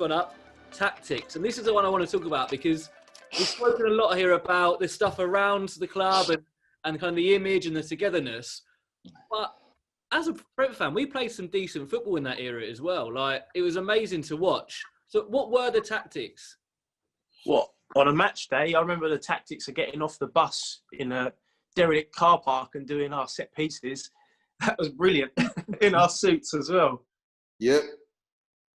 gone up, tactics. And this is the one I want to talk about because we've spoken a lot here about the stuff around the club and kind of the image and the togetherness. But as a Brentford fan, we played some decent football in that era as well. Like, it was amazing to watch. So what were the tactics? What? On a match day, I remember the tactics of getting off the bus in a derelict car park and doing our set pieces. That was brilliant. In our suits as well. Yep.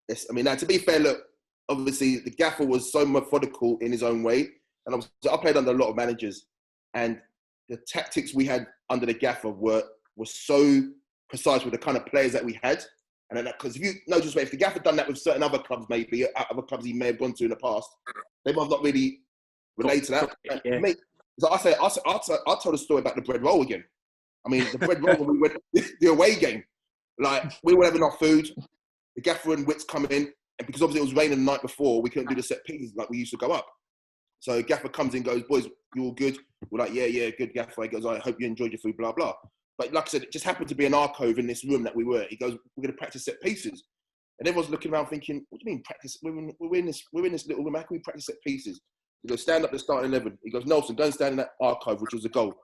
Yes, I mean, now, to be fair, look, obviously the gaffer was so methodical in his own way. And I played under a lot of managers. And the tactics we had under the gaffer were so precise with the kind of players that we had. And then, because if you notice, if the gaffer done that with certain other clubs, maybe other clubs he may have gone to in the past, they might not really relate to that. Yeah. Mate, so I'll tell the story about the bread roll again. I mean, the bread roll when we went the away game, like we were having our food, the gaffer and Wits come in, and because obviously it was raining the night before, we couldn't do the set pieces like we used to go up. So gaffer comes in, goes, boys, you all good? We're like, yeah, good, gaffer. He goes, I hope you enjoyed your food, blah blah. But like I said, it just happened to be an alcove in this room that we were. He goes, we're going to practice set pieces. And everyone's looking around thinking, what do you mean practice? We're in this little room. How can we practice set pieces? He goes, stand up the starting 11. He goes, Nelson, go and stand in that alcove, which was a goal.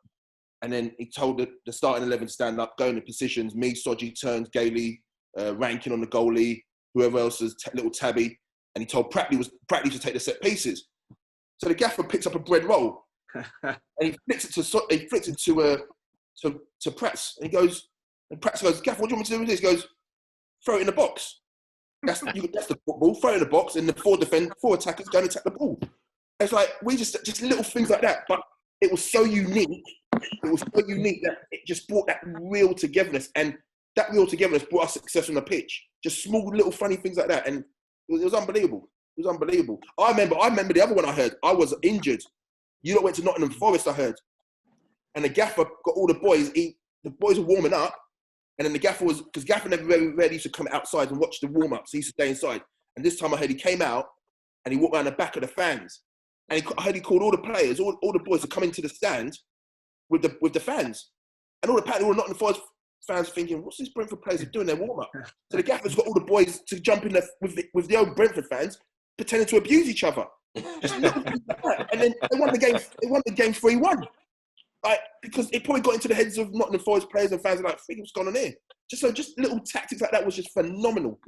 And then he told the starting 11 to stand up, go in the positions. Me, Sodje, Turns, Gayley, Rankin on the goalie, whoever else is little Tabby. And he told Pratley to take the set pieces. So the gaffer picks up a bread roll and he flicks it to Prats. And he goes, and Prats goes, Gaffer, what do you want me to do with this? He goes, throw it in the box. That's the football. Throw it in the box, and the four attackers go and attack the ball. It's like we just little things like that, but it was so unique. It was so unique that it just brought that real togetherness, and that real togetherness brought us success on the pitch. Just small little funny things like that, and it was unbelievable. It was unbelievable. I remember the other one I heard. I was injured. You lot went to Nottingham Forest, I heard, and the gaffer got all the boys. The boys were warming up, and then the gaffer was, because gaffer never really used to come outside and watch the warm ups. He used to stay inside. And this time I heard he came out and he walked around the back of the fans, and I heard he called all the players, all the boys to come into the stand with the fans, and all the Nottingham Forest fans thinking, what's these Brentford players doing their warm up? So the gaffer's got all the boys to jump in there with the old Brentford fans, pretending to abuse each other. And then they won the game. They won the game 3-1. Like, because it probably got into the heads of Nottingham Forest players and fans. Are like, what's going on here? Just little tactics like that was just phenomenal.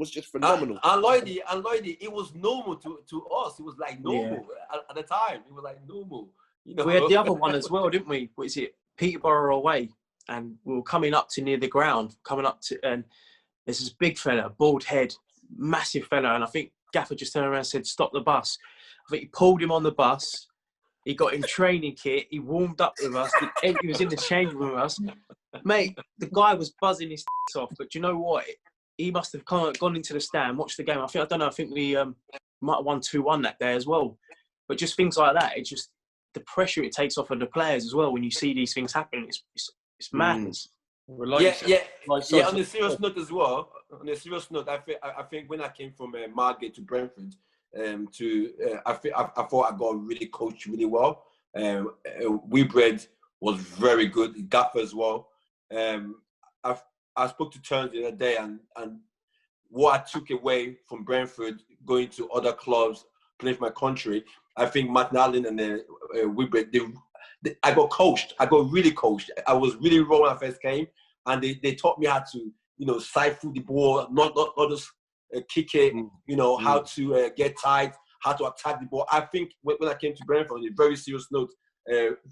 And Lloyd, it was normal to us. It was like normal at the time. It was like normal. You know, we had the other one as well, didn't we? What is it? Peterborough away, and we were coming up to near the ground, and there's this big fella, bald head, massive fella, and I think Gaffer just turned around and said, "Stop the bus." I think he pulled him on the bus. He got him training kit. He warmed up with us. He was in the change room with us. Mate, the guy was buzzing his off. But do you know what? He must have kind of gone into the stand, watched the game. I think we might have won 2-1 that day as well. But just things like that. It's just the pressure it takes off of the players as well when you see these things happen. It's madness. Yeah. On a serious note as well. On a serious note, I think when I came from Margate to Brentford, I thought I got really coached really well. Weebred was very good. Gaffer as well. I spoke to Turns the other day, and what I took away from Brentford, going to other clubs, playing for my country, I think Matt Allen and Weebred, I got coached. I got really coached. I was really raw when I first came, and they taught me how to, siphon the ball, not just kick it, how to get tight, how to attack the ball. I think when I came to Brentford, on a very serious note,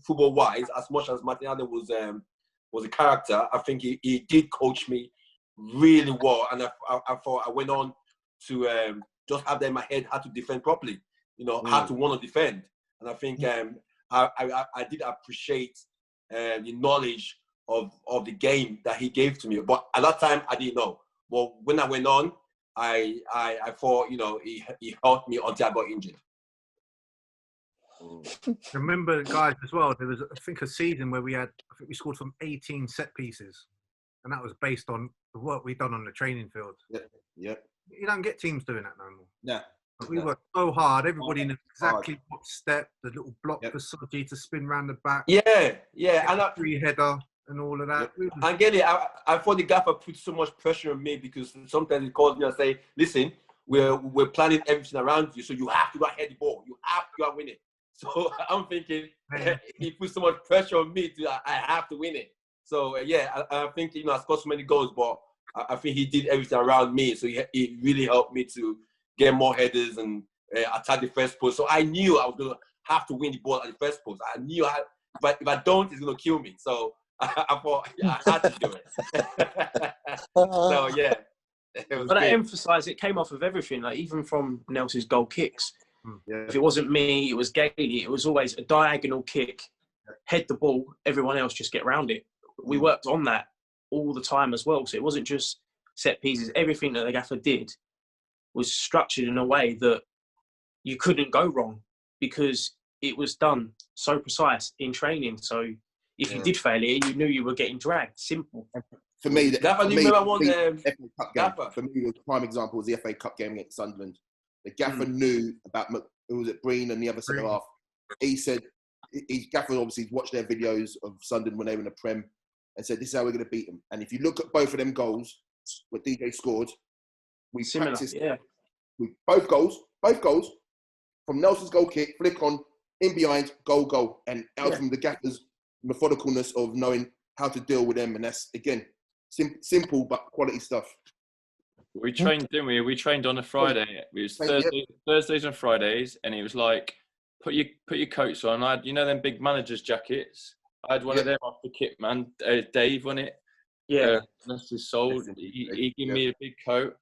football-wise, as much as Martin Allen was a character, I think he did coach me really well, and I thought I went on to just have that in my head how to defend properly, how to want to defend, and I think I did appreciate the knowledge of the game that he gave to me, but at that time I didn't know. But when I went on, I thought, he helped me until I got injured. Remember, guys, as well, there was, I think, a season where we scored from 18 set pieces, and that was based on the work we'd done on the training field. Yeah. You don't get teams doing that no more. Yeah. We worked so hard. Everybody knew exactly what step, the little block for Sodje to spin round the back. Yeah. And free header and all of that. Yeah. And Gayley, I thought the gaffer put so much pressure on me, because sometimes he calls me and say, listen, we're planning everything around you, so you have to go ahead the ball. You have to go and win it. So I'm thinking he put so much pressure on me I have to win it. So I think I scored so many goals, but I think he did everything around me. So he really helped me to get more headers and attack the first post. So I knew I was gonna have to win the ball at the first post. I knew if I don't, it's gonna kill me. So I thought I had to do it. So yeah. But I emphasise it came off of everything, like even from Nelson's goal kicks. Yeah. If it wasn't me, it was Gayley. It was always a diagonal kick, head the ball, everyone else just get around it. We worked on that all the time as well. So it wasn't just set pieces. Everything that the gaffer did was structured in a way that you couldn't go wrong because it was done so precise in training. So if you did fail it, you knew you were getting dragged. Simple. For me, the FA Cup game. For me, the prime example was the FA Cup game against Sunderland. The gaffer knew about who was it, Breen and the other centre half. He said, gaffer obviously watched their videos of Sunderland when they were in the Prem and said, "This is how we're going to beat them." And if you look at both of them goals, what DJ scored, we practiced with both goals from Nelson's goal kick, flick on, in behind, goal, and out from the gaffer's methodicalness of knowing how to deal with them. And that's again simple but quality stuff. We trained, didn't we? We trained on a Friday. It was Thursdays and Fridays, and it was like put your coats on. I had, them big managers' jackets. I had one of them off the kit man. Dave, wasn't it? Yeah, that's his soul. He gave me a big coat,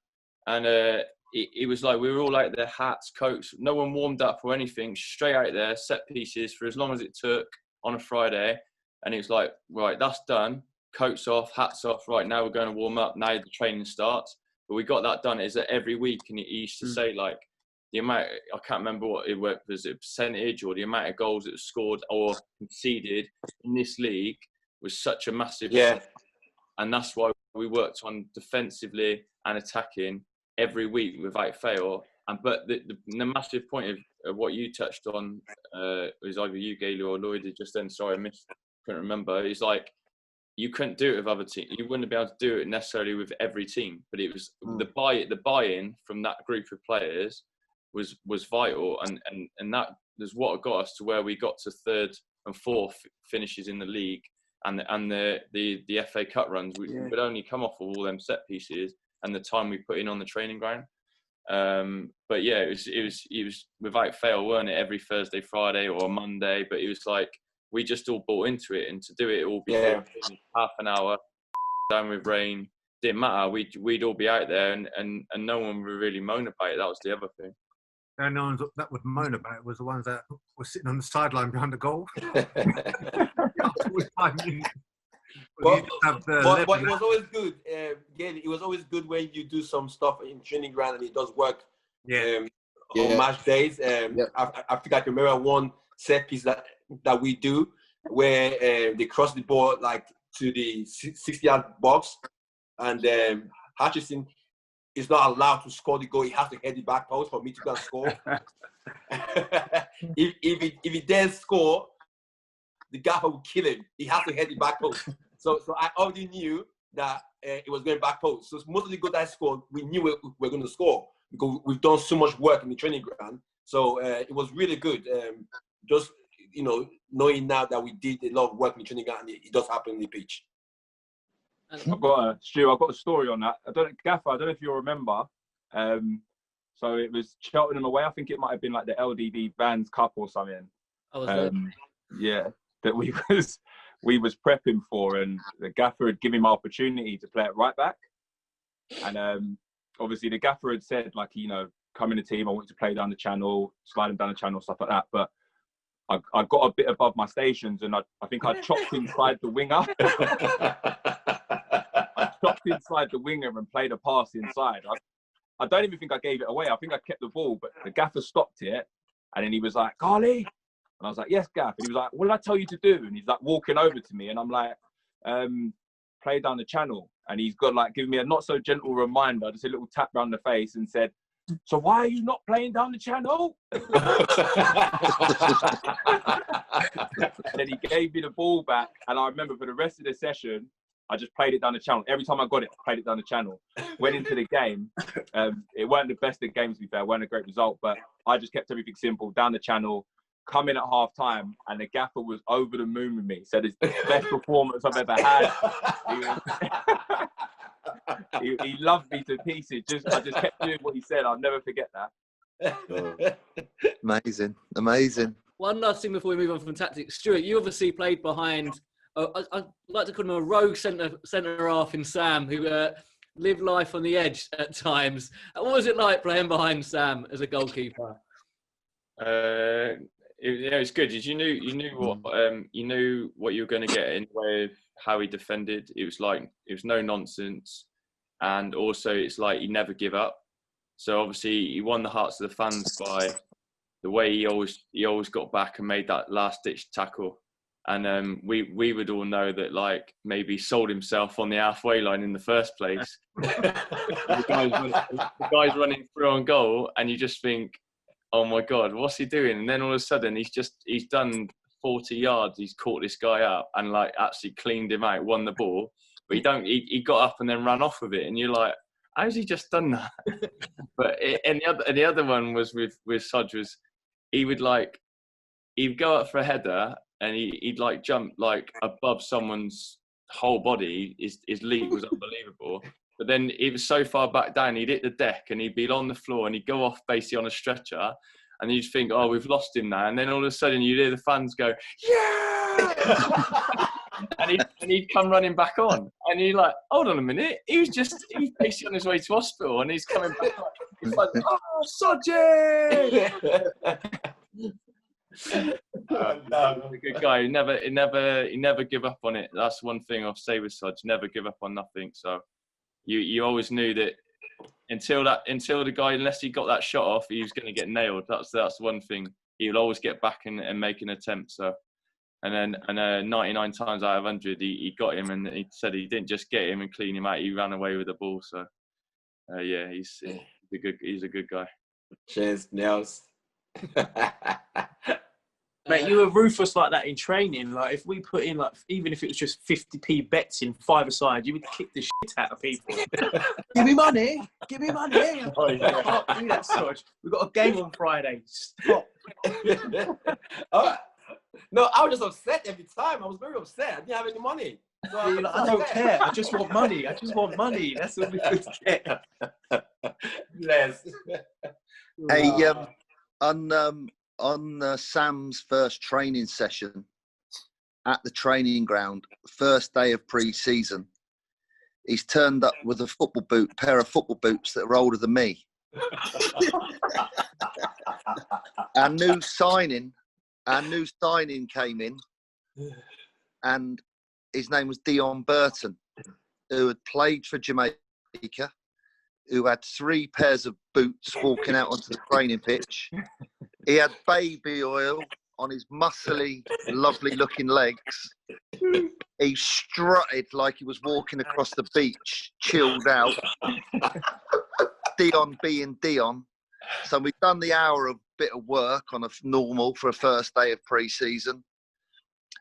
and it was like we were all like their hats, coats. No one warmed up or anything. Straight out there, set pieces for as long as it took on a Friday, and it was like, right, that's done. Coats off, hats off. Right, now we're going to warm up. Now the training starts. But we got that done. Is that every week, and he used to say like the amount. I can't remember what it was. It percentage or the amount of goals that was scored or conceded in this league was such a massive. Yeah. And that's why we worked on defensively and attacking every week without fail. But the massive point of what you touched on was either you, Gayley, or Lloyd just then. Sorry, couldn't remember. It's like you couldn't do it with other teams. You wouldn't be able to do it necessarily with every team. But it was the buy-in from that group of players was vital, and that was what got us to where we got to third and fourth finishes in the league. And the FA Cup runs, we would only come off of all them set pieces and the time we put in on the training ground. But yeah, it was without fail, weren't it? Every Thursday, Friday, or Monday. But it was like we just all bought into it, and to do it all before half an hour down with rain didn't matter. We'd all be out there, and no one would really moan about it. That was the other thing. And no one that would moan about it was the ones that were sitting on the sideline behind the goal. But it was always good. Again, it was always good when you do some stuff in training ground and it does work. On match days. I think I can remember one set piece that we do where they cross the ball like to the 60-yard box, and Hutchison is not allowed to score the goal. He has to head the back post for me to go and score. if he dares score, the gaffer will kill him. He has to head the back post. So I already knew that it was going back post. So most of the goals I scored, we knew we were going to score because we've done so much work in the training ground. So it was really good. Just knowing now that we did a lot of work in the training ground, and it does happen in the pitch. Stu, I've got a story on that. Gaffer, I don't know if you'll remember. So it was Cheltenham away. I think it might have been like the LDB Vans Cup or something. That we was prepping for, and the gaffer had given him my opportunity to play at right back. And obviously the gaffer had said, like, come in the team, I want to play down the channel, sliding down the channel, stuff like that. But I got a bit above my stations, and I think I chopped inside the winger. I chopped inside the winger and played a pass inside. I don't even think I gave it away. I think I kept the ball, but the gaffer stopped it. And then he was like, Karleigh. And I was like, yes, Gaff. And he was like, what did I tell you to do? And he's like walking over to me. And I'm like, play down the channel. And he's got like, giving me a not so gentle reminder, just a little tap round the face, and said, so why are you not playing down the channel? And then he gave me the ball back. And I remember for the rest of the session, I just played it down the channel. Every time I got it, I played it down the channel. Went into the game. It weren't the best of games, to be fair. It weren't a great result, but I just kept everything simple, down the channel, come in at half time, and the gaffer was over the moon with me. Said it's the best performance I've ever had. He loved me to pieces. I just kept doing what he said. I'll never forget that. Amazing, amazing. One last thing before we move on from tactics. Stuart, you obviously played behind, I'd like to call him a rogue centre half in Sam, who lived life on the edge at times. What was it like playing behind Sam as a goalkeeper? It's good. You knew what you were going to get in the way of how he defended. It was no nonsense, and also it's like he never give up. So obviously he won the hearts of the fans by the way he always got back and made that last ditch tackle. And we would all know that, like, maybe he sold himself on the halfway line in the first place. the guy's running through on goal, and you just think, oh my God, what's he doing? And then all of a sudden he's done 40 yards. He's caught this guy up and like actually cleaned him out, won the ball. But he got up and then ran off with it, and you're like, how's he just done that? But the other one was with Sodje was he'd go up for a header and he'd like jump like above someone's whole body. His leap was unbelievable. But then he was so far back down, he'd hit the deck and he'd be on the floor and he'd go off basically on a stretcher, and you'd think, oh, we've lost him now. And then all of a sudden you'd hear the fans go, yeah! and he'd come running back on. And you're like, hold on a minute. He was basically on his way to hospital and he's coming back on. He's like, oh, Sodje! He's a good guy. He never give up on it. That's one thing I'll say with Sodje. Never give up on nothing. So you always knew that until the guy, unless he got that shot off, he was going to get nailed. That's one thing. He'll always get back and make an attempt. So, and 99 times out of 100, he got him, and he said he didn't just get him and clean him out. He ran away with the ball. So, yeah, he's a good guy. Cheers, Nels. Mate, you were ruthless like that in training. Like, if we put in, like, even if it was just 50p bets in 5-a-side, you would kick the shit out of people. Give me money. Give me money. Oh, yeah. Can't do that, Sodje. We've got a game on Friday. Stop. No, I was just upset every time. I was very upset. I didn't have any money. So I don't care. I just want money. I just want money. That's all we could get. Bless. Hey, on Sam's first training session at the training ground, first day of pre-season, he's turned up with a pair of football boots that are older than me. Our new signing came in, and his name was Dion Burton, who had played for Jamaica, who had 3 pairs of boots walking out onto the training pitch. He had baby oil on his muscly, lovely-looking legs. He strutted like he was walking across the beach, chilled out. Dion being Dion. So we've done the hour of bit of work on a normal for a first day of pre-season.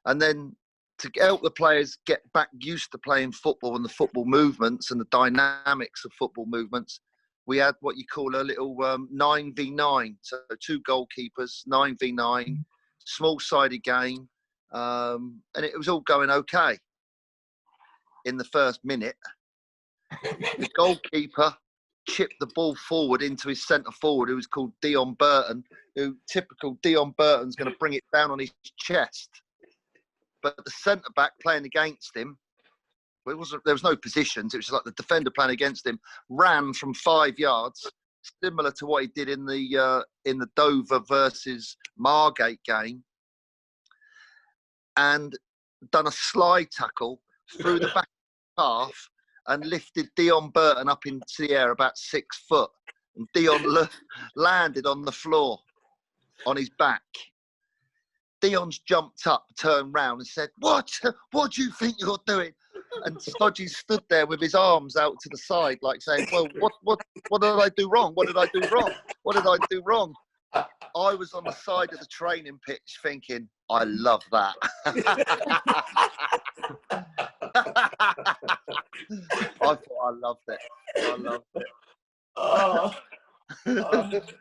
And then to help the players get back used to playing football and the football movements and the dynamics of football movements, we had what you call a little 9v9. So 2 goalkeepers, 9v9, small-sided game. And it was all going okay. In the first minute, the goalkeeper chipped the ball forward into his centre forward, who was called Dion Burton, who typical Dion Burton's going to bring it down on his chest. But the centre back playing against him, there was no positions. It was just like the defender playing against him, ran from 5 yards, similar to what he did in the Dover versus Margate game, and done a slide tackle through the back half and lifted Dion Burton up into the air about 6 foot. And Dion landed on the floor on his back. Dion's jumped up, turned round and said, What do you think you're doing? And Sodje stood there with his arms out to the side, like saying, well, what did I do wrong? What did I do wrong? What did I do wrong? I was on the side of the training pitch thinking, I love that. I thought I loved it. I loved it.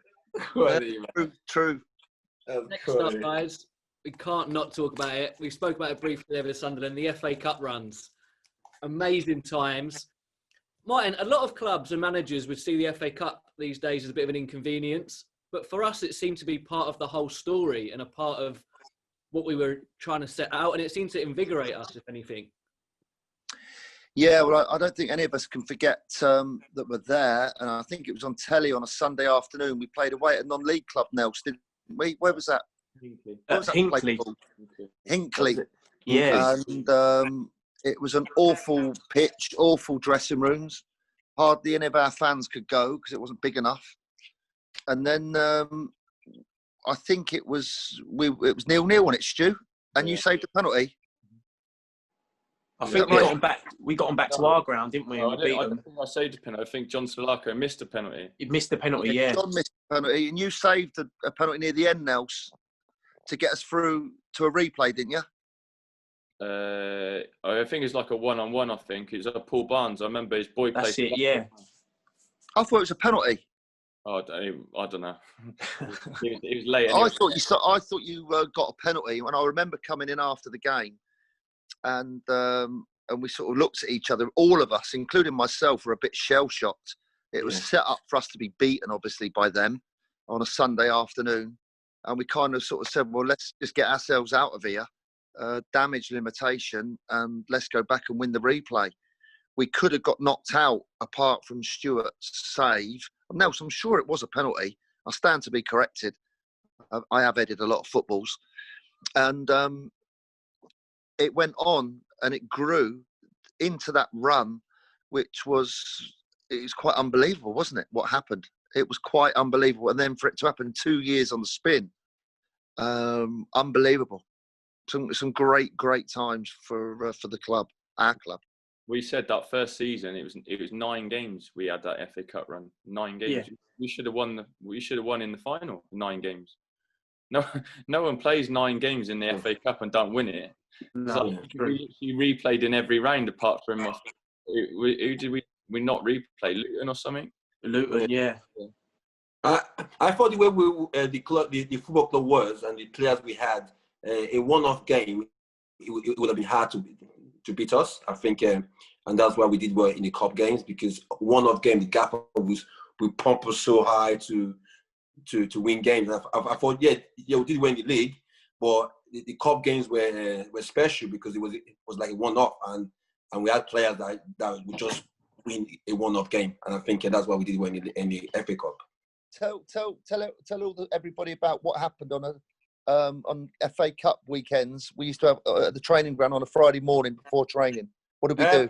Quality, man. True. Next up, guys, we can't not talk about it. We spoke about it briefly over Sunderland, the FA Cup runs. Amazing times. Martin, a lot of clubs and managers would see the FA Cup these days as a bit of an inconvenience. But for us, it seemed to be part of the whole story and a part of what we were trying to set out. And it seemed to invigorate us, if anything. Yeah, well, I don't think any of us can forget that we're there. And I think it was on telly on a Sunday afternoon. We played away at a non-league club, Nels, didn't we? Where was that? Hinckley. Hinckley. Yeah. And it was an awful pitch, awful dressing rooms. Hardly any of our fans could go because it wasn't big enough. And then I think it was 0-0 on it, Stu. And you saved a penalty. I think we got them back to our ground, didn't we? I And we beat don't them. think I saved a penalty. I think John Solako missed a penalty. He missed the penalty, yeah. John missed a penalty, and you saved a penalty near the end, Nels, to get us through to a replay, didn't you? I think it's like a one-on-one. I think it was Paul Barnes. I remember his boy played. That's it, yeah. I thought it was a penalty. Oh, I don't know. It was late. I Anyway. thought you got a penalty, and I remember coming in after the game, and we sort of looked at each other. All of us, including myself, were a bit shell-shocked. It was set up for us to be beaten, obviously, by them on a Sunday afternoon, and we kind of sort of said, well, let's just get ourselves out of here. Damage limitation, and let's go back and win the replay. We could have got knocked out apart from Stuart's save. Nelson, I'm sure it was a penalty. I stand to be corrected. I have edited a lot of footballs. And it went on and it grew into that run, which was quite unbelievable, wasn't it? What happened? It was quite unbelievable. And then for it to happen 2 years on the spin, unbelievable. Some great times for the club, our club. We said that first season it was 9 games we had that FA Cup run. 9 games. Yeah. We should have won. We should have won in the final. 9 games. No one plays 9 games in the FA Cup and don't win it. No, we replayed in every round apart from who did we not replay? Luton or something? Luton, yeah. I thought the way the football club was and the players we had, a one-off game, it would have been hard to beat us. I think, and that's why we did well in the cup games, because one-off game, the gap was we pump us so high to win games. I thought, yeah, we did win the league, but the cup games were special because it was like a one-off, and we had players that would just win a one-off game, and I think that's why we did win in the FA Cup. Tell everybody about what happened on FA Cup weekends. We used to have the training ground on a Friday morning before training. What did we do?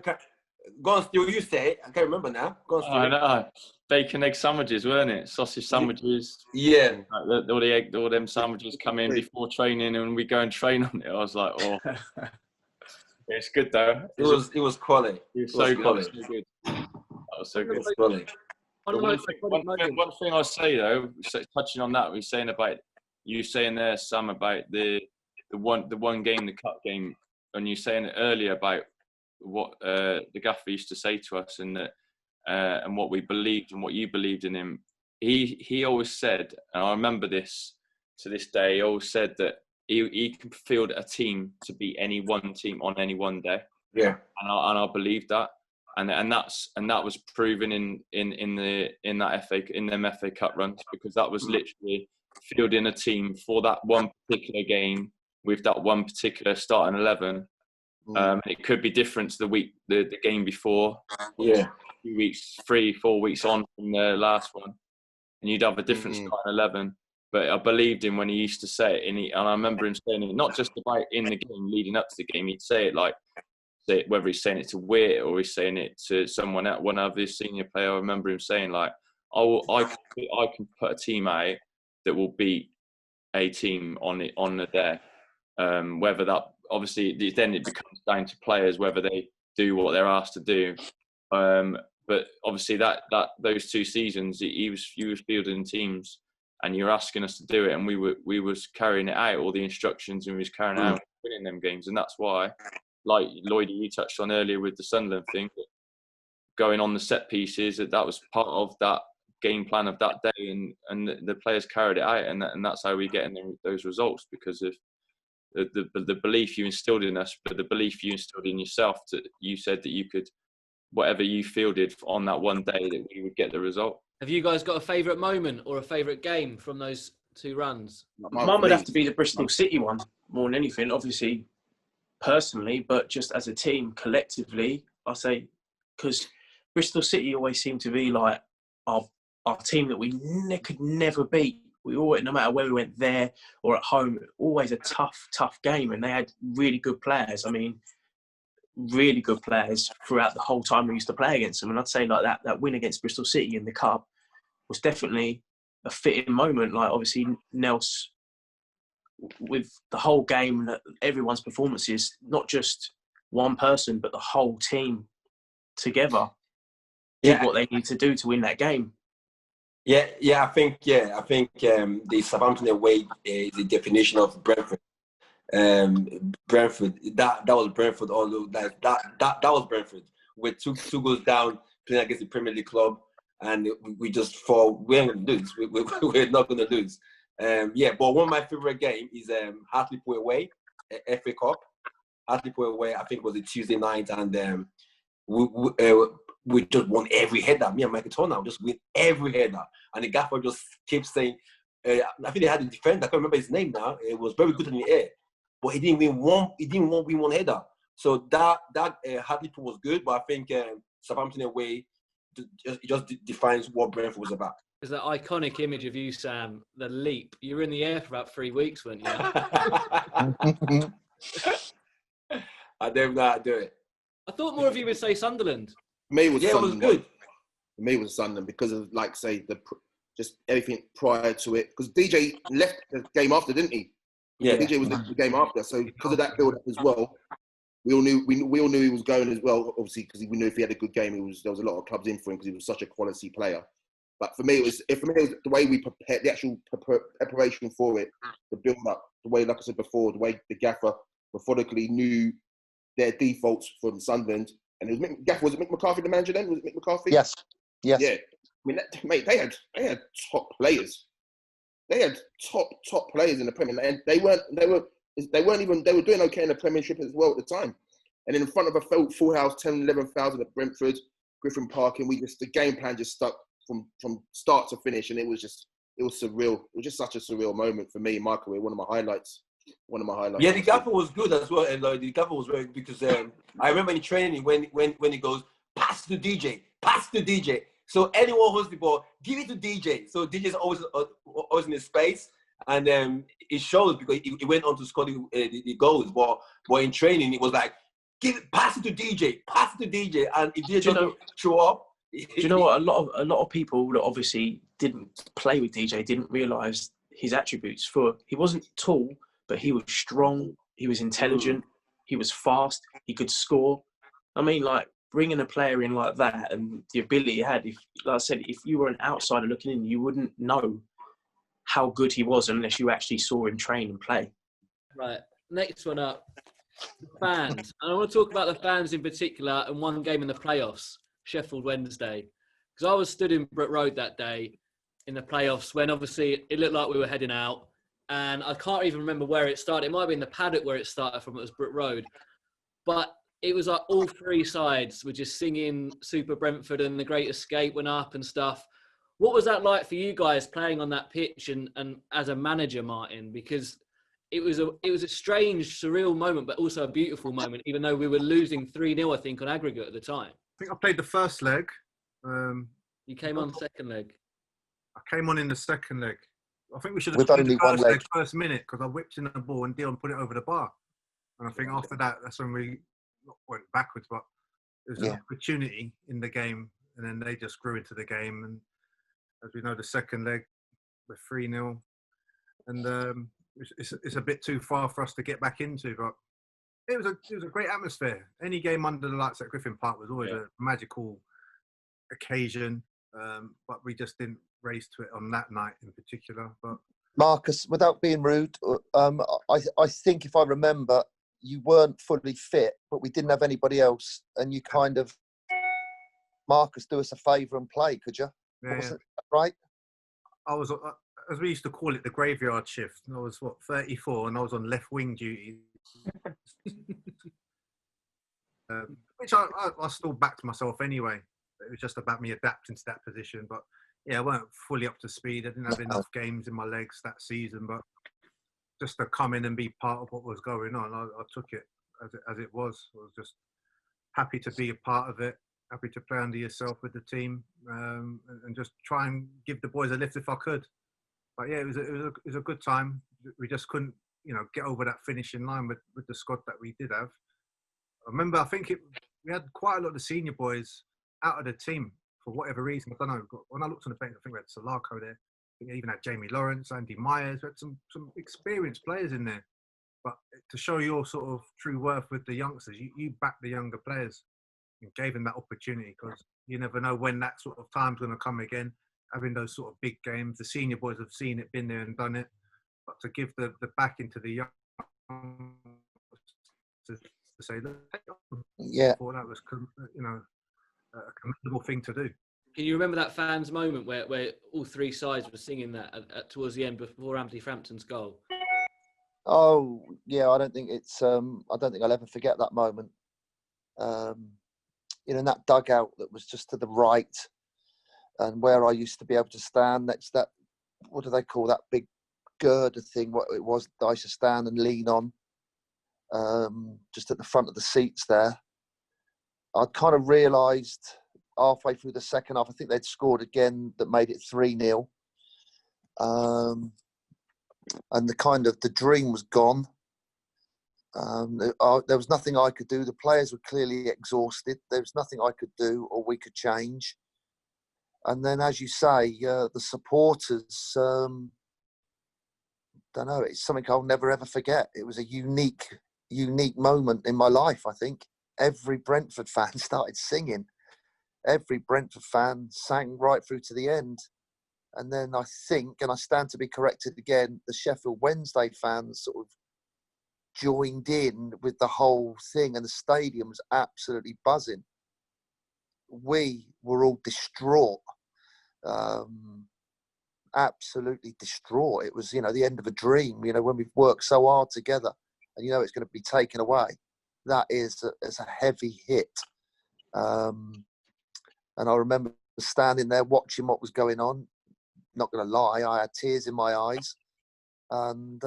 Go on, Stuart, you say it. I can't remember now. Go on, Stuart. I know. Bacon egg sandwiches, weren't it? Sausage sandwiches. Yeah. Like all them sandwiches come in before training, and we go and train on it. I was like, oh, it's good though. It was quality. It was so good. That was so good. One thing I'll say though, touching on that, we're saying about you saying there, Sam, about the one game, the cup game, and you saying it earlier about what the gaffer used to say to us, and that and what we believed and what you believed in him. He always said, and I remember this to this day, he always said that he can field a team to beat any one team on any one day. Yeah, and I believed that, and that was proven in them FA Cup runs, because that was literally fielding a team for that one particular game with that one particular starting 11. It could be different to the game before. Yeah, 2 weeks, 3-4 weeks on from the last one, and you'd have a different starting 11. But I believed him when he used to say it, and I remember him saying it not just about in the game leading up to the game. He'd say it whether he's saying it to Witt or he's saying it to someone else, one of his senior player. I remember him saying like, I can put a team out that will beat a team on the day. Whether that, obviously, then it becomes down to players whether they do what they're asked to do. But obviously that those 2 seasons, he was fielding teams, and you're asking us to do it, and we was carrying it out, all the instructions, and we was carrying it out, winning them games, and that's why, like Lloyd, you touched on earlier with the Sunderland thing, going on the set pieces. That was part of that game plan of that day, and the players carried it out, and that's how we get in those results, because of the belief you instilled in us, but the belief you instilled in yourself. That you said that you could, whatever you fielded on that one day, that we would get the result. Have you guys got a favourite moment or a favourite game from those 2 runs? Mine would have to be the Bristol City one more than anything. Obviously, personally, but just as a team, collectively, I say, because Bristol City always seemed to be like our team that we could never beat. We always, no matter where we went, there or at home, always a tough game, and they had really good players. I mean, really good players throughout the whole time we used to play against them. And I'd say like that win against Bristol City in the Cup was definitely a fitting moment. Like, obviously, Nels, with the whole game, everyone's performances, not just one person, but the whole team together did what they need to do to win that game. I think the Southampton away is the definition of Brentford. Brentford, that was Brentford. Although that was Brentford. We took 2 goals down playing against the Premier League club, and we just thought we're going to lose. We're not going to lose. But one of my favorite games is Hartlepool away, FA Cup. Hartlepool away, I think it was a Tuesday night, and we just won every header. Me and Michael Turner just win every header, and the gaffer just kept saying, I think they had a defender. I can't remember his name now. It was very good in the air, but he didn't win one header. So that Hartlepool was good, but I think Southampton away just defines what Brentford was about. There's that iconic image of you, Sam, the leap. You were in the air for about 3 weeks, weren't you? I don't know how to do it. I thought more of you would say Sunderland. For me, it was It was good. For me, it was Sunderland because of, like, say, just everything prior to it. Because DJ left the game after, didn't he? Yeah. DJ was the game after. So because of that build-up as well, we all knew he was going as well. Obviously, because we knew if he had a good game, there was a lot of clubs in for him because he was such a quality player. But for me, it was the way we prepared, the actual preparation for it, the build-up, the way, like I said before, the way the gaffer methodically knew their defaults from Sunderland. And it was Mick McCarthy the manager then? Was it Mick McCarthy? Yes. Yeah. I mean, mate, they had top players. They had top players in the Premier, and they were doing okay in the Premiership as well at the time. And in front of a full house, 10,000, 11,000 at Brentford, Griffin Park, and the game plan just stuck from start to finish, and it was surreal. It was just such a surreal moment for me, Michael. One of my highlights. Yeah, the gaffer was good as well, and the gaffer was very good because I remember in training when he goes, pass to DJ. So anyone holds the ball, give it to DJ. So DJ's always in his space, and it shows because he went on to score the goals. But in training, it was like, pass it to DJ, and if DJ doesn't show up. Do you know what? A lot of people that obviously didn't play with DJ didn't realise his attributes. He wasn't tall, but he was strong. He was intelligent. He was fast. He could score. I mean, like, bringing a player in like that and the ability he had. Like I said, if you were an outsider looking in, you wouldn't know how good he was unless you actually saw him train and play. Right. Next one up, fans. And I want to talk about the fans in particular and one game in the playoffs, Sheffield Wednesday. Because I was stood in Brook Road that day in the playoffs when obviously it looked like we were heading out. And I can't even remember where it started. It might have been the paddock where it started from. It was Brook Road. But it was like all 3 sides were just singing Super Brentford and The Great Escape went up and stuff. What was that like for you guys playing on that pitch and as a manager, Martin? Because it was a strange, surreal moment, but also a beautiful moment, even though we were losing 3-0, I think, on aggregate at the time. I think I played the first leg. You came on the second leg. I came on in the second leg. I think we should have With played only the one first leg. leg, first minute, because I whipped in the ball and Dion put it over the bar. And I think after that, that's when we went backwards, but there was an opportunity in the game, and then they just grew into the game. And as we know, the second leg, we're 3-0. And it's a bit too far for us to get back into, but it was a great atmosphere. Any game under the lights at Griffin Park was always a magical occasion, but we just didn't race to it on that night in particular. But Marcus, without being rude, I think if I remember, you weren't fully fit, but we didn't have anybody else, and you kind of Marcus, do us a favour and play, could you? Yeah. Wasn't that right? I was, as we used to call it, the graveyard shift. I was 34, and I was on left wing duty, which I still backed myself anyway. It was just about me adapting to that position. But yeah, I weren't fully up to speed. I didn't have enough games in my legs that season. But just to come in and be part of what was going on, I took it as it was. I was just happy to be a part of it. Happy to play under yourself with the team, and just try and give the boys a lift if I could. But yeah, it was a good time. We just couldn't, get over that finishing line with the squad that we did have. I remember, I think we had quite a lot of the senior boys out of the team for whatever reason. I don't know. When I looked on the bench, I think we had Salako there. I think we even had Jamie Lawrence, Andy Myers. We had some experienced players in there. But to show your sort of true worth with the youngsters, you back the younger players and gave them that opportunity, because you never know when that sort of time's going to come again. Having those sort of big games, the senior boys have seen it, been there and done it. But to give the backing to the young, to say, look, yeah, I thought that was, a commendable thing to do. Can you remember that fans' moment where all three sides were singing that towards the end before Anthony Frampton's goal? Oh yeah, I don't think I'll ever forget that moment. In that dugout that was just to the right, and where I used to be able to stand next to that, what do they call that big girder thing? What it was that I used to stand and lean on, just at the front of the seats there. I kind of realised halfway through the second half, I think they'd scored again that made it 3-0. And the dream was gone. There was nothing I could do. The players were clearly exhausted. There was nothing I could do or we could change. And then, as you say, the supporters, don't know, it's something I'll never ever forget. It was a unique moment in my life, I think. Every Brentford fan started singing. Every Brentford fan sang right through to the end. And then I think, and I stand to be corrected again, the Sheffield Wednesday fans sort of joined in with the whole thing, and the stadium was absolutely buzzing. We were all distraught, absolutely distraught. It was, the end of a dream, when we've worked so hard together and it's going to be taken away. That is a heavy hit. And I remember standing there watching what was going on. Not going to lie, I had tears in my eyes. And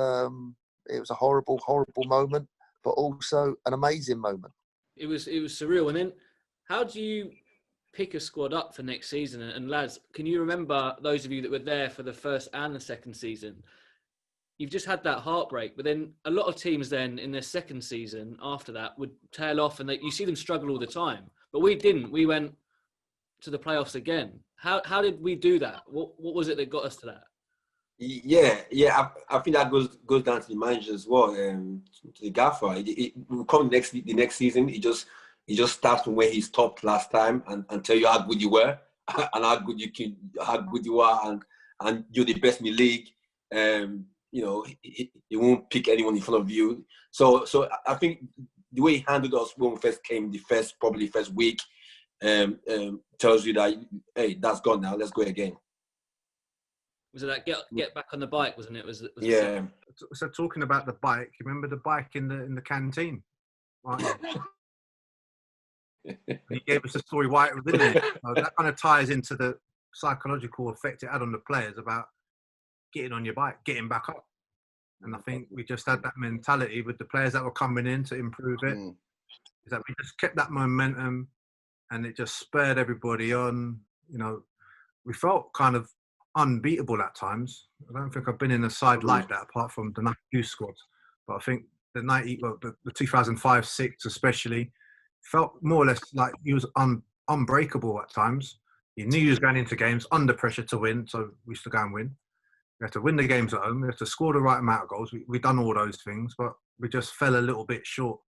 it was a horrible, horrible moment, but also an amazing moment. It was surreal. And then how do you pick a squad up for next season? And lads, can you remember, those of you that were there for the first and the second season, you've just had that heartbreak, but then a lot of teams then in their second season after that would tail off, and you see them struggle all the time. But we didn't. We went to the playoffs again. How did we do that? What was it that got us to that? Yeah. I think that goes down to the manager as well, to the gaffer. It will come the next season. He just starts from where he stopped last time and tell you how good you were and how good you are, and you're the best in the league. He won't pick anyone in front of you. So I think the way he handled us when we first came, the first week, tells you that, hey, that's gone now. Let's go again. Was it that get back on the bike? Wasn't it? Yeah. So talking about the bike, you remember the bike in the canteen? Right? He gave us a story why it was in there. That kind of ties into the psychological effect it had on the players about getting on your bike, getting back up. And I think we just had that mentality with the players that were coming in to improve it. Is that we just kept that momentum, and it just spurred everybody on. We felt kind of unbeatable at times. I don't think I've been in a side like that apart from the 92 squad. But I think the 2005-06 especially felt more or less like he was unbreakable at times. You knew you was going into games under pressure to win, so we used to go and win. We had to win the games at home. We had to score the right amount of goals. We've done all those things, but we just fell a little bit short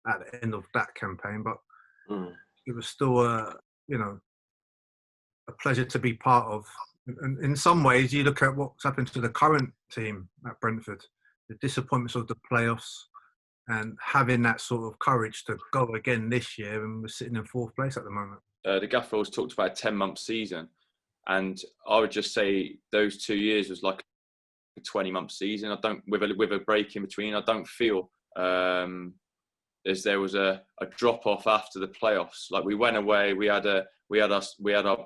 at the end of that campaign. But it was still a pleasure to be part of. And in some ways, you look at what's happened to the current team at Brentford, the disappointments of the playoffs, and having that sort of courage to go again this year, and we're sitting in fourth place at the moment. the gaffer always talked about a 10-month season, and I would just say those 2 years was like a 20-month season. I don't, with a break in between, I don't feel as there was a drop off after the playoffs. Like, we went away, we had our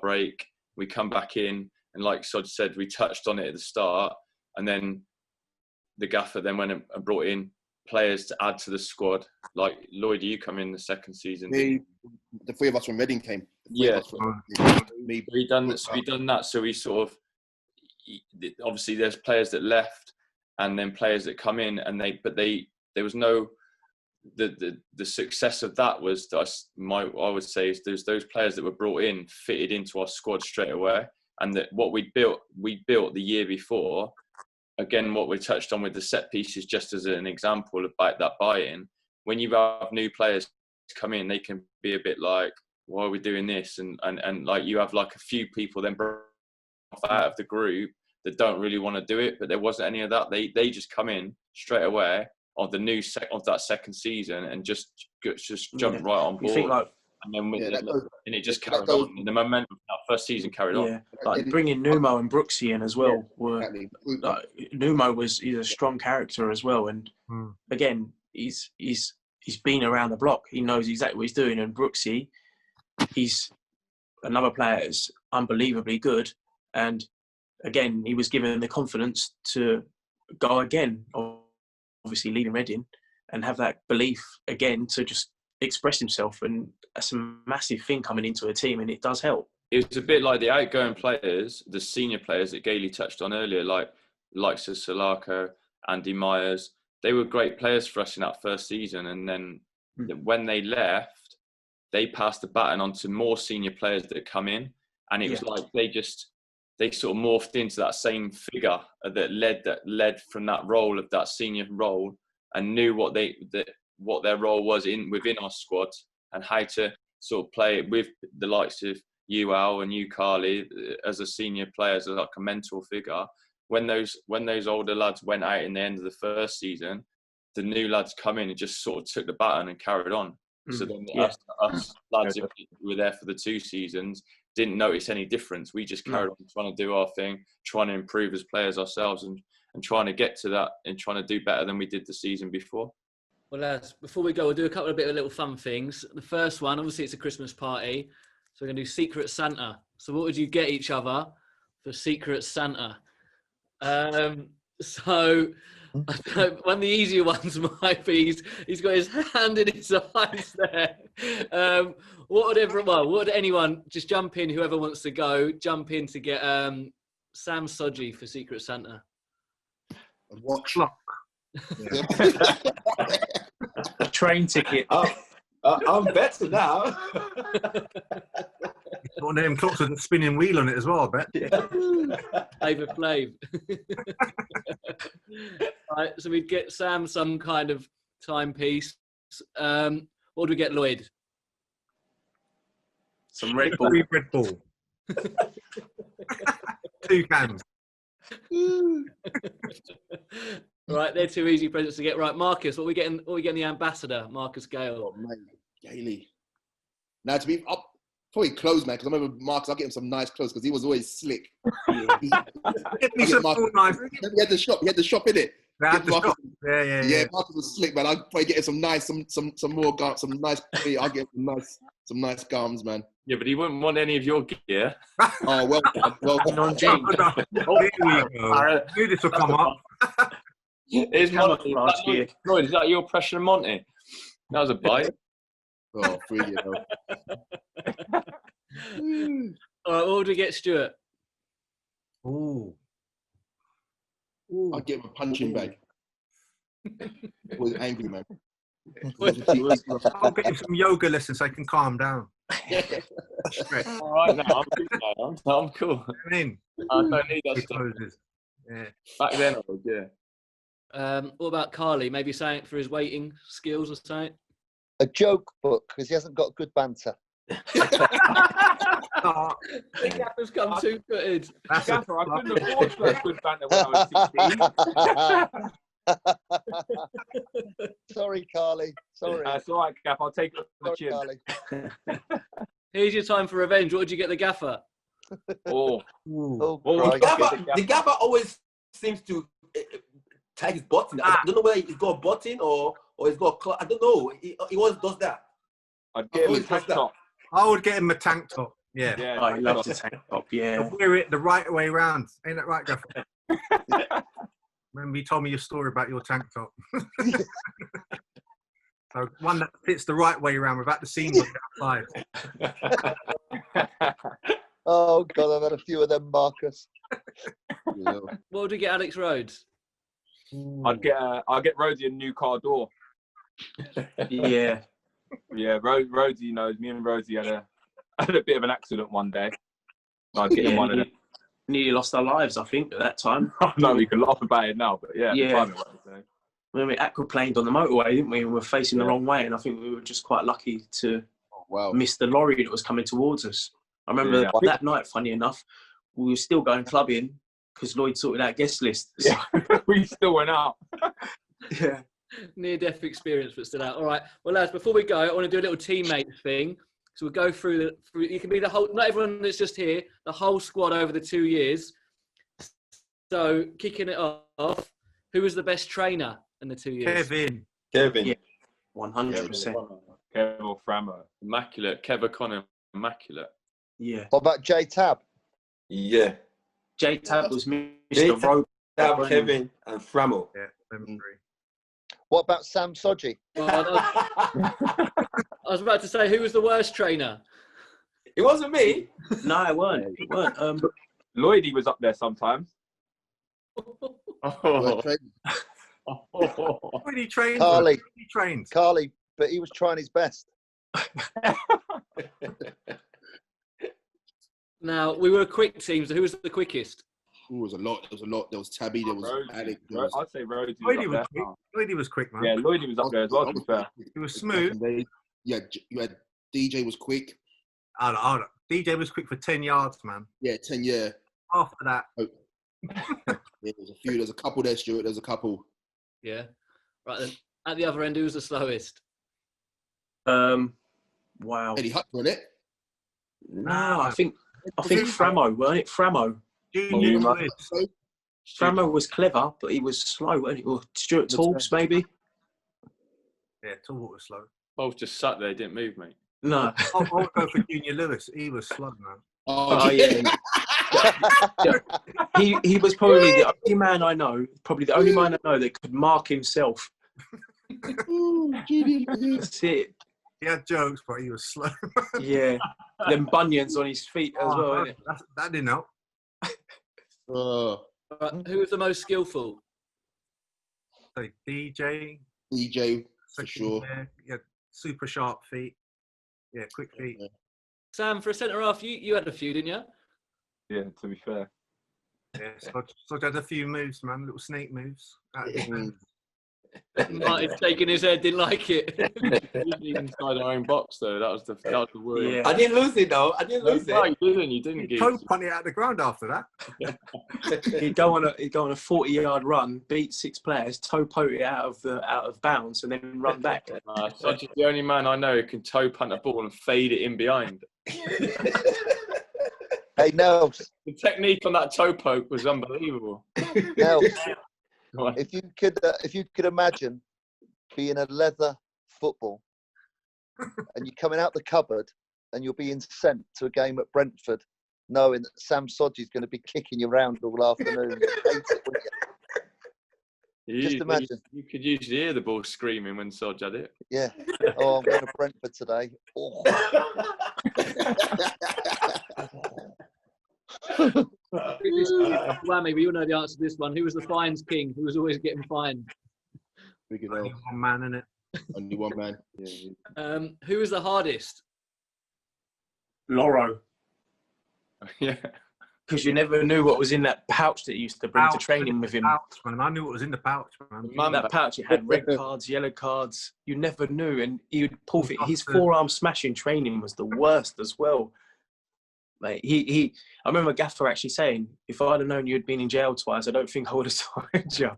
break, we come back in, and like Sodje said, we touched on it at the start, and then the gaffer then went and brought in players to add to the squad. Like, Lloyd, you come in the second season. The three of us from Reading came. Yeah, we done that. So we sort of, obviously there's players that left, and then players that come in, and there was no, the success of that was that I would say is there's those players that were brought in fitted into our squad straight away, and that what we built the year before. Again, what we touched on with the set pieces, just as an example about that buy-in, when you have new players come in, they can be a bit like, why are we doing this? And like, you have like a few people then brought out of the group that don't really want to do it, but there wasn't any of that. They just come in straight away on the new of that second season and just jump right on board. You think like, and then and it just carried on. And the momentum of that first season carried on. Like bringing Numo and Brooksy in as well. Like, Numo he's a strong character as well, and again, he's been around the block. He knows exactly what he's doing. And Brooksy, he's another player that's unbelievably good. And again, he was given the confidence to go again, obviously leaving Reading, and have that belief again to just express himself. And that's a massive thing coming into a team, and it does help. It was a bit like the outgoing players, the senior players that Gayley touched on earlier, like likes of Solako, Andy Myers. They were great players for us in that first season, and then when they left, they passed the baton on to more senior players that come in, and it was like they sort of morphed into that same figure that led from that role of that senior role, and knew what their role was within our squad, and how to sort of play it with the likes of you, Al, and you, Karleigh, as a senior player, as like a mentor figure. When those older lads went out in the end of the first season, the new lads come in and just sort of took the baton and carried on. So then us lads who were there for the 2 seasons didn't notice any difference. We just carried on trying to do our thing, trying to improve as players ourselves, and trying to get to that and trying to do better than we did the season before. Well, lads, before we go, we'll do a couple of little fun things. The first one, obviously, it's a Christmas party, so we're going to do Secret Santa. So what would you get each other for Secret Santa? So one of the easier ones might be he's got his hand in his eyes there. What would anyone just jump in? Whoever wants to go, jump in to get Sam Sodje for Secret Santa. A watch. Clock. A train ticket. I'm better now. One of them clocks with a spinning wheel on it as well, I bet. Flavor Flav. Right, so we'd get Sam some kind of timepiece. What do we get, Lloyd? Some Red Bull. Red Bull. 2 cans. Right, they're 2 easy presents to get. Right, Marcus, what are we getting the ambassador, Marcus Gale? Oh, man. Gayley. Now, to be up, probably clothes, man, because I remember Marcus, I'll get him some nice clothes because he was always slick. He had the shop in it. Yeah, Marcus was slick, man. I'll probably get him some nice I'll get him some nice garms, man. Yeah, but he wouldn't want any of your gear. Oh, well on Jane. I knew this will come up. Is that your Pressure Monty? That was a bite. Oh, 3 years old. All right, what would we get, Stuart? Ooh. I'll give him a punching bag. He was angry, man. I'll get him some yoga lessons so I can calm down. All right, now I'm cool. I don't need that stuff. Yeah. Back then, I would, yeah. What about Karleigh? Maybe something for his waiting skills or something? A joke book, because he hasn't got good banter. The gaffer's come two-footed. Gaffer, I couldn't afford to have good banter when I was 16. Sorry, Karleigh. Sorry. That's all right, Gaff. I'll take it from the Sorry, chin. Karleigh. Here's your time for revenge. What did you get the gaffer? Oh, Oh, Well, Christ. The gaffer always seems to tag his button. I don't know whether he's got a button or he's got a I don't know. He always does that. I'd get him a always tank does that. top. I would get him a tank top. Yeah. Yeah, I tank love top. the tank top. Yeah. Wear it the right way round. Ain't that right, Gaffer? Remember you told me your story about your tank top. So one that fits the right way around without the seams on the outside. Oh, God, I've had a few of them, Marcus. Yeah. What would you get Alex Rhodes? I'd get Rhodesy a new car door. Yeah. Yeah, Rhodesy knows. Me and Rhodesy had a bit of an accident one day. I'd get him one of them. Nearly lost our lives, I think, at that time. No, we can laugh about it now, but yeah, at the time it was, so. When we aquaplaned on the motorway, didn't we? And we were facing the wrong way, and I think we were just quite lucky to miss the lorry that was coming towards us. I remember that night, funny enough, we were still going clubbing because Lloyd sorted out guest lists. Yeah, we still went out. Yeah. Near-death experience, but still out. All right. Well, lads, before we go, I want to do a little teammate thing. So we'll go through you can be the whole, not everyone that's just here, the whole squad over the 2 years. So kicking it off, who was the best trainer in the 2 years? Kevin. Yeah. 100%. Kev or Framo. Immaculate. Kev O'Connor, immaculate. Yeah. What about J-Tab? Yeah. J-Tab was Mr. J-Tab, Rhodes. Kevin, and Framo. Yeah, them three. What about Sam Sodje? I was about to say, who was the worst trainer? It wasn't me. No, it weren't. It weren't. Lloyd, he was up there sometimes. When he trained, Karleigh. he trained. Karleigh, but he was trying his best. Now, we were a quick team, so who was the quickest? Ooh, there was a lot. There was a lot. There was Tabby. There was Alex. There was, I'd say Rhodes Lloyd was up was quick. there. Lloyd was quick, man. Yeah, Lloyd was up there as well, to be fair. He was smooth. Yeah, you had DJ was quick. DJ was quick for 10 yards, man. Yeah, 10 year. After that, Yeah, there's a few. There's a couple there, Stuart. There's a couple. Yeah. Right then. At the other end, who was the slowest? Wow. Eddie Hutton, wasn't it? No, I think Framo, weren't it? Framo. Junior Lloyd. Framo was clever, but he was slow, wasn't he? Or Stuart Torbs, maybe? Yeah, Talbot was slow. Both just sat there, didn't move, mate. No. I would go for Junior Lewis. He was slow, man. Oh, yeah. He was probably the only man I know, that could mark himself. That's it. He had jokes, but he was slow. Yeah. Them bunions on his feet as well, innit? That didn't help. Right, who was the most skillful? So DJ for sure. Yeah, super sharp feet. Yeah, quick feet. Yeah. Sam, for a centre half, you had a few, didn't you? Yeah, to be fair. Yeah, so had a few moves, man, little snake moves. Martin's shaking his head, didn't like it. Usually inside our own box, though. That was the worry. Yeah. I didn't lose it though. I didn't lose No, it. you didn't. He toe punted out of the ground after that. He'd go on a 40-yard run, beat 6 players, toe poke it out of bounds, and then run back. Sodje is the only man I know who can toe punt a ball and fade it in behind. Hey, Nels. The technique on that toe poke was unbelievable. Nels, if you could imagine being a leather football and you're coming out the cupboard and you're being sent to a game at Brentford, knowing that Sam Sodje is going to be kicking you around all afternoon. Just imagine. You could usually hear the ball screaming when Sodje had it. Yeah. Oh, I'm going to Brentford today. Oh. Whammy, we all know the answer to this one. Who was the fines king? Who was always getting fined? Only one man, innit? Only one man. Yeah. Who was the hardest? Loro. Yeah. Because you never knew what was in that pouch that he used to bring to training with him. Pouch, man. I knew what was in the pouch, man. That pouch, it had red cards, yellow cards. You never knew. And he would pull it. His forearm smashing training was the worst as well. Like I remember Gaffer actually saying, if I'd have known you'd been in jail twice, I don't think I would have signed you.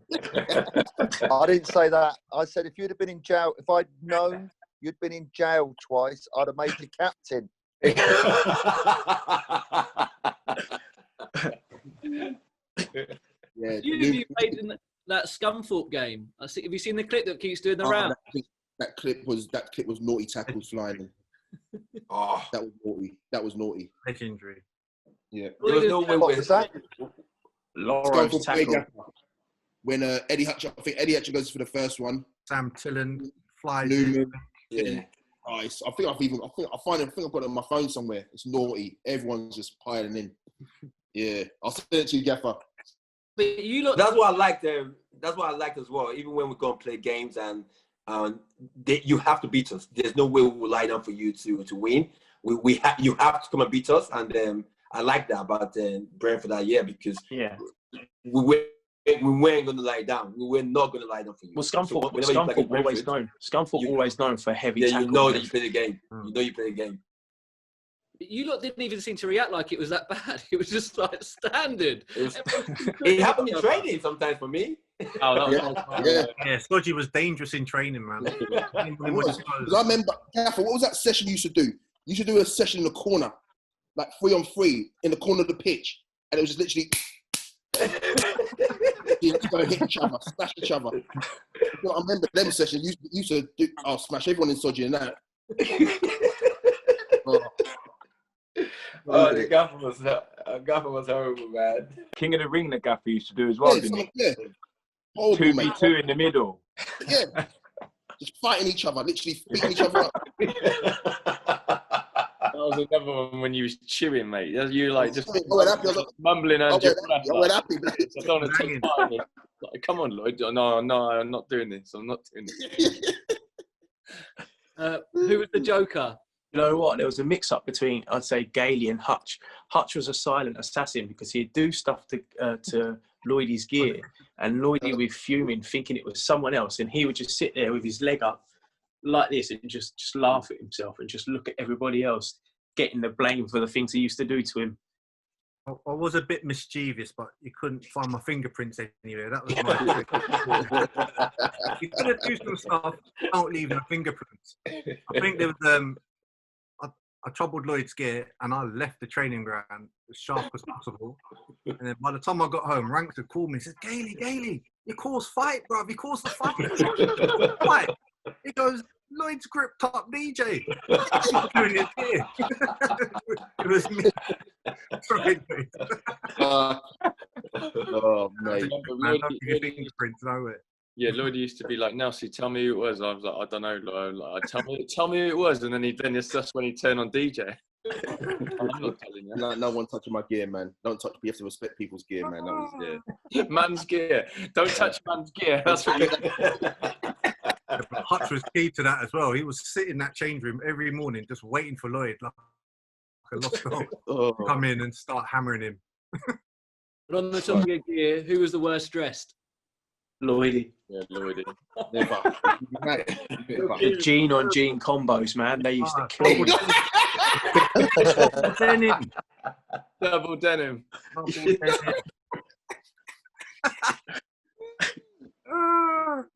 I didn't say that. I said if you'd have been in jail, if I'd known you'd been in jail twice, I'd have made you captain. Yeah, You played in that Scunthorpe game. Have you seen the clip that keeps doing the round? That clip was naughty tackles flying. Oh, That was naughty. Legendary. Yeah. there was no way. What was that? Lauro's tackle. When Eddie Hutcher, I think Eddie Hutcher goes for the first one. Sam Tillen flies. Newman. Yeah. I think I've got it on my phone somewhere. It's naughty. Everyone's just piling in. Yeah, I'll send it to you, Gaffer. But you look. That's what I liked. That's what I liked as well. Even when we go and play games, and you have to beat us. There's no way we will lie down for you to win. You have to come and beat us, and I like that about Brentford that year because we weren't going to lie down. We were not going to lie down for you. Well, Scunthorpe always known for heavy tackles. You know that you play the game. You know you play the game. You lot didn't even seem to react like it was that bad. It was just like standard. It happened in training sometimes for me. Oh, that was Yeah, Sodje was dangerous in training, man. Because I remember, Gaffer, what was that session you used to do? You used to do a session in the corner, like 3-on-3 in the corner of the pitch, and it was just literally go and hit each other, smash each other. I remember them sessions. You used to do, smash everyone in Sodje and that. Oh, the Gaffer was horrible, man. King of the Ring, the Gaffer used to do as well, didn't he? Yeah. 2v2 in the middle. Yeah. Just fighting each other, literally beating each other up. That was another one when you was chewing, mate. You like just mumbling I under your breath. went happy. I don't want to take part in it. Like, come on, Lloyd. No, I'm not doing this. I'm not doing this. Who was the Joker? You know what? There was a mix-up between, I'd say, Gayley and Hutch. Hutch was a silent assassin because he'd do stuff to Lloydie's gear, and Lloydie would be fuming, thinking it was someone else, and he would just sit there with his leg up like this and just laugh at himself and just look at everybody else getting the blame for the things he used to do to him. I was a bit mischievous, but you couldn't find my fingerprints anywhere. That was my trick. You could have do some stuff without leaving the fingerprints. I think there was I troubled Lloyd's gear and I left the training ground as sharp as possible. And then by the time I got home, Ranks had called me and said, Gayley, you caused fight, bruv. You caused the fight. Fight. He goes, Lloyd's gripped up DJ. Doing his gear. It was me. Sorry, oh, mate. Fingerprints nowhere. Yeah, Lloyd used to be like, Nelsie, tell me who it was. I was like, I don't know, Lloyd. Like, tell me who it was. And then that's when he turned on DJ. I'm not telling you. No one touching my gear, man. Don't touch. You have to respect people's gear, man. That was man's gear. Don't touch man's gear. That's what Hutch was key to that as well. He was sitting in that change room every morning just waiting for Lloyd, like a lost dog, to come in and start hammering him. But on the top of your gear, who was the worst dressed? Lloydie. Yeah, Lloydie. The jean on jean combos, man. They used to kill me. Denim. Double denim.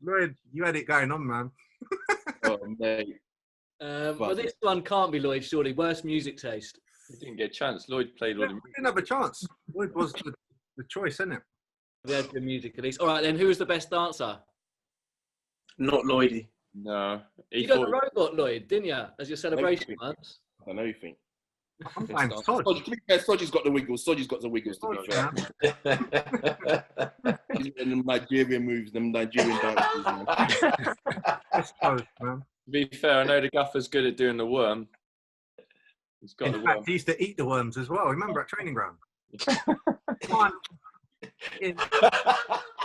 Lloyd, you had it going on, man. Oh, mate. Well, this one can't be Lloyd, surely. Worst music taste. He didn't get a chance. Lloyd played all the music. We didn't have a chance. Lloyd was the choice, isn't it? We had good music at least. All right, then, who was the best dancer? Not Lloydie. No. You got the robot, Lloyd, didn't you? As your celebration once. I know you think. I'm fine. Sodje's got the wiggles. Sodje's got the wiggles, to be fair. And them Nigerian moves, them Nigerian dances. Man. To be fair, I know the gaffer's good at doing the worm. He's got In fact, he used to eat the worms as well. Remember at training ground?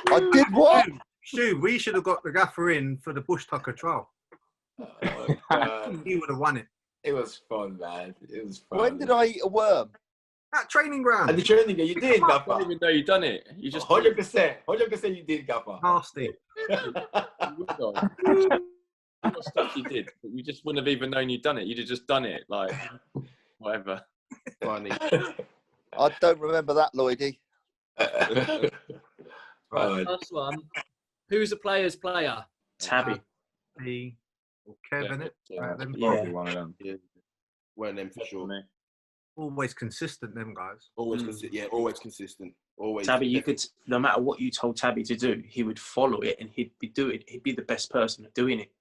I did what? Stu, we should have got the gaffer in for the bush tucker trial. He would have won it. It was fun, man. It was fun. When did I eat a worm? At training ground. At the training ground, you did, I Gaffer. don't even know you've done it. You just 100% you did, Gaffer. Nasty. What stuff you did, but you just wouldn't have even known you'd done it. You'd have just done it, like whatever. Funny. I don't remember that, Lloydie. Right, last one. Who's the player's player? Tabby. Or Kevin, Yeah, them probably one of them. Yeah. weren't them for sure. Always consistent, them guys. Always consistent. Yeah, always consistent. Always. Tabby, you could, no matter what you told Tabby to do, he would follow it and he'd be the best person at doing it.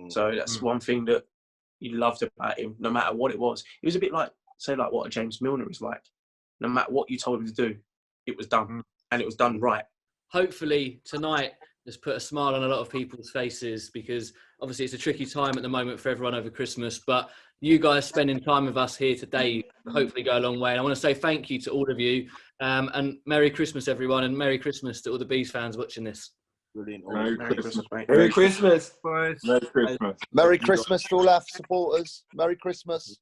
So that's one thing that you loved about him, no matter what it was. He was a bit like, say, like what a James Milner is like. No matter what you told him to do, it was done, and it was done right. Hopefully tonight has put a smile on a lot of people's faces, because obviously it's a tricky time at the moment for everyone over Christmas, but you guys spending time with us here today hopefully go a long way. And I want to say thank you to all of you, and Merry Christmas, everyone, and Merry Christmas to all the Bees fans watching this. Brilliant. Merry Christmas, mate. Merry Christmas. Merry Christmas. Merry Christmas to all our supporters. Merry Christmas.